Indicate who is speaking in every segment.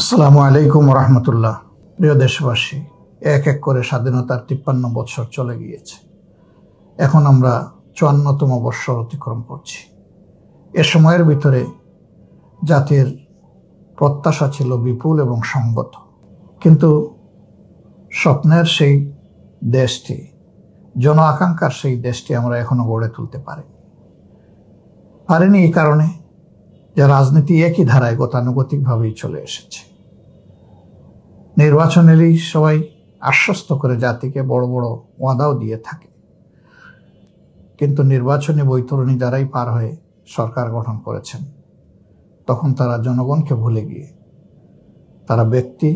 Speaker 1: আসসালামু আলাইকুম রহমতুল্লাহ। প্রিয় দেশবাসী, এক এক করে স্বাধীনতার 53 বছর চলে গিয়েছে। এখন আমরা 54তম বৎসর অতিক্রম করছি। এ সময়ের ভিতরে জাতির প্রত্যাশা ছিল বিপুল এবং সঙ্গত, কিন্তু স্বপ্নের সেই দেশটি, জন আকাঙ্ক্ষার সেই দেশটি আমরা এখনো গড়ে তুলতে পারিনি। এই কারণে যে রাজনীতি একই ধারায় গতানুগতিকভাবেই চলে এসেছে। নির্বাচন এলেই সবাই আশ্বস্ত করে জাতিকে বড় বড় ওয়াদাও দিয়ে থাকে, কিন্তু নির্বাচনী বৈতরণী যারাই পার হয়ে সরকার গঠন করেছেন, তখন তারা জনগণকে ভুলে গিয়ে তারা ব্যক্তি,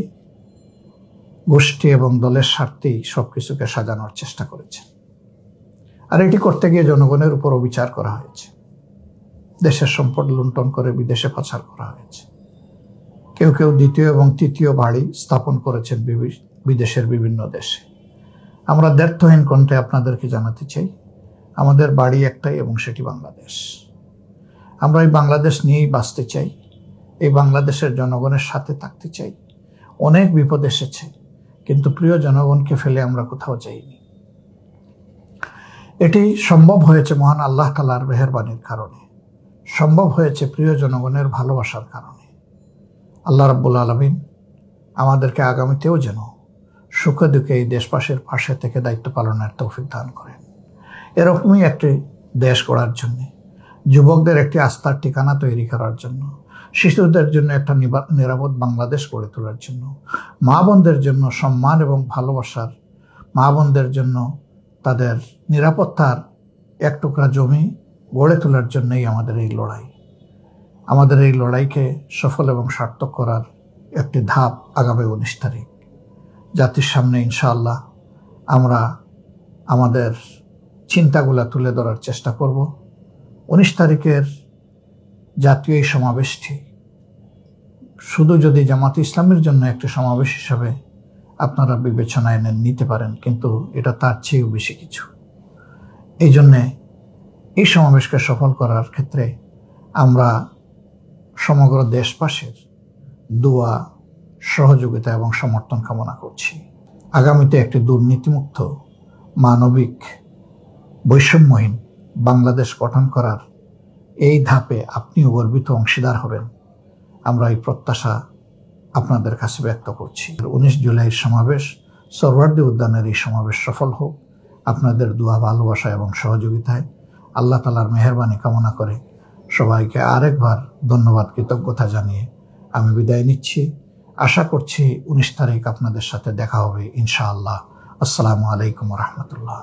Speaker 1: গোষ্ঠী এবং দলের স্বার্থেই সবকিছুকে সাজানোর চেষ্টা করেছে। আর এটি করতে গিয়ে জনগণের উপর অবিচার করা হয়েছে। দেশের সম্পদ লুণ্ঠন করে বিদেশে পাচার করা হয়েছে। কেউ কেউ দ্বিতীয় এবং তৃতীয় বাড়ি স্থাপন করেছেন বিদেশের বিভিন্ন দেশে। আমরা দ্ব্যর্থহীন কণ্ঠে আপনাদেরকে জানাতে চাই, আমাদের বাড়ি একটাই এবং সেটি বাংলাদেশ। আমরা এই বাংলাদেশ নিয়েই বাঁচতে চাই, এই বাংলাদেশের জনগণের সাথে থাকতে চাই। অনেক বিপদ এসেছে, কিন্তু প্রিয় জনগণকে ফেলে আমরা কোথাও যাইনি। এটি সম্ভব হয়েছে মহান আল্লাহ তাআলার মেহেরবানির কারণে, সম্ভব হয়েছে প্রিয় জনগণের ভালোবাসার কারণে। আল্লাহ রাব্বুল আলামিন আমাদেরকে আগামীতেও যেন সুখে দুঃখে এই দেশবাসীর পাশে থেকে দায়িত্ব পালনের তৌফিক দান করেন। এরকমই একটি দেশ গড়ার জন্য, যুবকদের একটি আস্থার ঠিকানা তৈরি করার জন্য, শিশুদের জন্য একটা নিরাপদ বাংলাদেশ গড়ে তোলার জন্য, মা বোনদের জন্য সম্মান এবং ভালোবাসার, মা বোনদের জন্য তাদের নিরাপত্তার এক টুকরা জমি গড়ে তোলার জন্যই আমাদের এই লড়াই। আমাদের এই লড়াইকে সফল এবং সার্থক করার একটি ধাপ আগামী 19 তারিখ জাতির সামনে ইনশাআল্লাহ আমরা আমাদের চিন্তাগুলা তুলে ধরার চেষ্টা করব। 19 তারিখের জাতীয় এই সমাবেশটি শুধু যদি জামাতে ইসলামের জন্য একটি সমাবেশ হিসাবে আপনারা বিবেচনায় নিতে পারেন, কিন্তু এটা তার চেয়েও বেশি কিছু। এই জন্যে এই সমাবেশকে সফল করার ক্ষেত্রে আমরা সমগ্র দেশবাসীর দোয়া, সহযোগিতা এবং সমর্থন কামনা করছি। আগামীতে একটি দুর্নীতিমুক্ত, মানবিক, বৈষম্যহীন বাংলাদেশ গঠন করার এই ধাপে আপনিও গর্বিত অংশীদার হবেন, আমরা এই প্রত্যাশা আপনাদের কাছে ব্যক্ত করছি। 19 জুলাইয়ের সমাবেশ, সোহরাওয়ার্দী উদ্যানের এই সমাবেশ সফল হোক আপনাদের দোয়া, ভালোবাসা এবং সহযোগিতায়। আল্লাহ তাআলার মেহেরবানি কামনা করে সবাইকে আরেকবার ধন্যবাদ, কৃতজ্ঞতা জানিয়ে আমি বিদায় নিচ্ছি। আশা করছি 19 তারিখ আপনাদের সাথে দেখা হবে ইনশাআল্লাহ। আসসালামু আলাইকুম রহমতুল্লাহ।